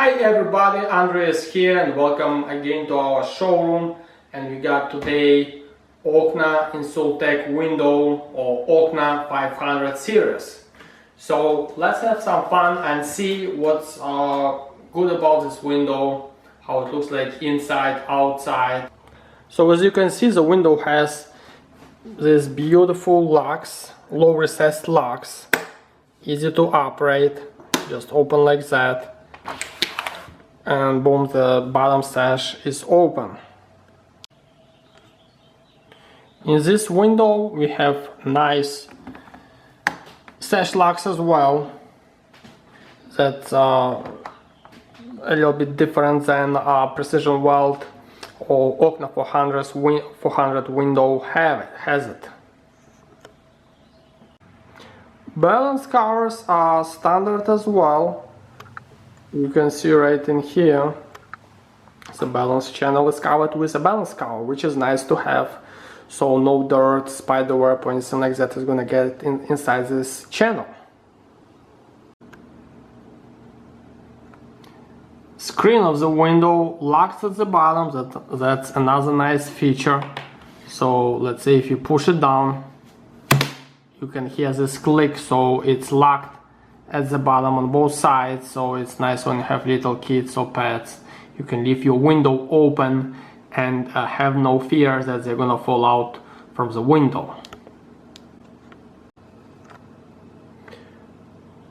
Hi everybody, Andre is here and welcome again to our showroom. And we got today OKNA Insul-Tec window or OKNA 500 series. So let's have some fun and see what's good about this window, how it looks like inside, outside. So as you can see, the window has these beautiful locks, low recessed locks, easy to operate, just open like that. And boom, the bottom sash is open. In this window we have nice sash locks as well. That's a little bit different than precision weld or OKNA 400 window has it. Balance covers are standard as well. You can see right in here the balance channel is covered with a balance cover, which is nice to have, so no dirt, spider web or anything like that is gonna get inside this channel. Screen of the window locked at the bottom, that's another nice feature. So let's say if you push it down, you can hear this click, so it's locked at the bottom on both sides. So it's nice when you have little kids or pets, you can leave your window open and have no fear that they're gonna fall out from the window.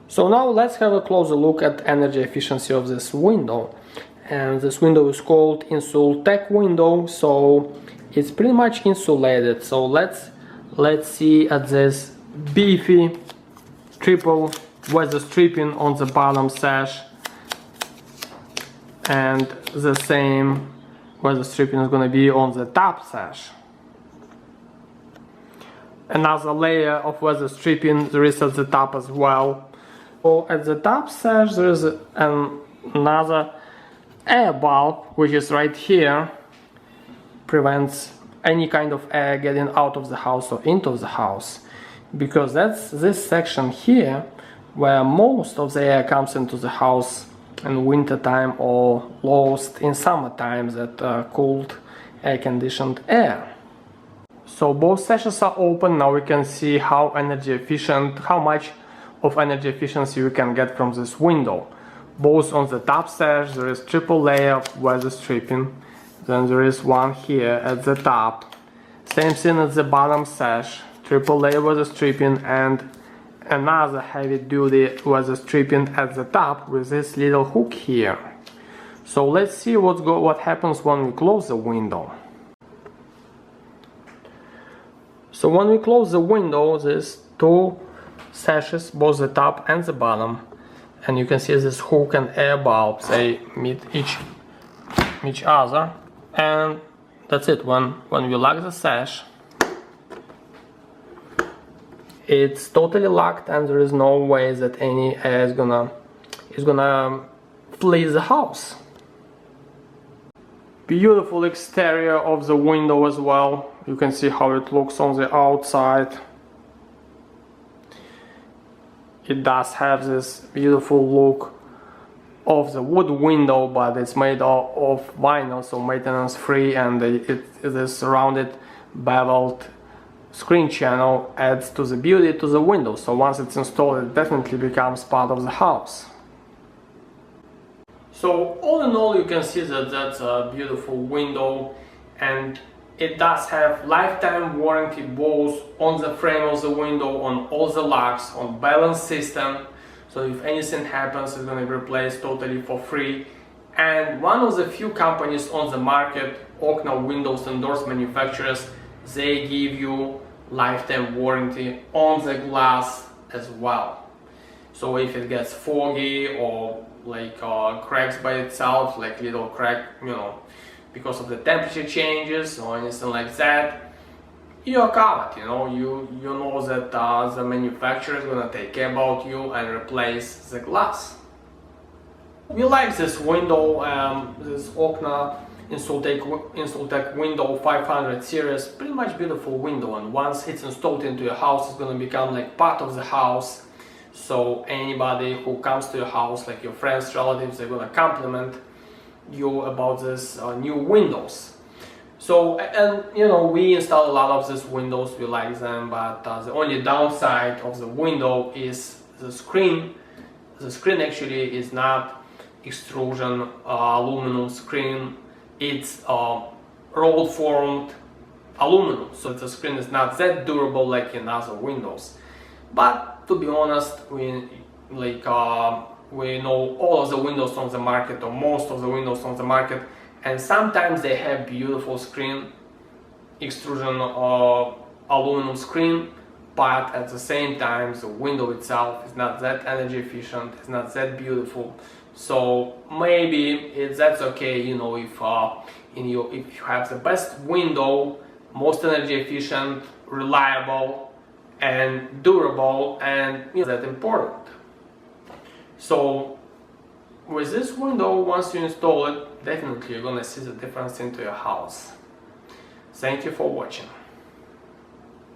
So now let's have a closer look at energy efficiency of this window. And this window is called Insul-Tec window, so it's pretty much insulated. So let's see at this beefy triple weather stripping on the bottom sash, and the same weather stripping is going to be on the top sash. Another layer of weather stripping there is at the top as well. So at the top sash there is another air bulb, which is right here, prevents any kind of air getting out of the house or into the house, because that's this section here where most of the air comes into the house in winter time or lost in summer times, that cooled air conditioned air. So both sashes are open. Now we can see how much of energy efficiency we can get from this window. Both on the top sash there is triple layer of weather stripping, then there is one here at the top, same thing at the bottom sash, triple layer weather stripping, and another heavy duty weather stripping at the top with this little hook here. So let's see what happens when we close the window. So when we close the window, there's two sashes, both the top and the bottom, and you can see this hook and air bulbs, they meet each other, and that's it. When we lock the sash, it's totally locked and there is no way that any air is gonna flee the house. Beautiful exterior of the window as well. You can see how it looks on the outside. It does have this beautiful look of the wood window, but it's made of vinyl, so maintenance free, and this rounded beveled screen channel adds to the beauty to the window. So once it's installed, it definitely becomes part of the house. So all in all, you can see that that's a beautiful window, and it does have lifetime warranty both on the frame of the window, on all the locks, on balance system. So if anything happens, it's going to be replaced totally for free. And one of the few companies on the market, OKNA windows endorsed manufacturers, they give you lifetime warranty on the glass as well. So if it gets foggy or like cracks by itself, like little crack, because of the temperature changes or anything like that, you're covered. You know that the manufacturer is gonna take care about you and replace the glass. We like this window, this OKNA Insul-Tec window 500 series. Pretty much beautiful window, and once it's installed into your house, it's gonna become like part of the house. So anybody who comes to your house, like your friends, relatives, they're gonna compliment you about this new windows. So, and you know, we install a lot of these windows, we like them, but the only downside of the window is the screen. The screen actually is not extrusion aluminum screen, it's roll formed aluminum, so the screen is not that durable like in other windows. But to be honest, we know all of the windows on the market, or most of the windows on the market, and sometimes they have beautiful screen, extrusion aluminum screen, but at the same time the window itself is not that energy efficient, it's not that beautiful. So maybe that's okay, you know, if you have the best window, most energy efficient, reliable and durable, and you know, that's important. So with this window, once you install it, definitely you're gonna see the difference into your house. Thank you for watching.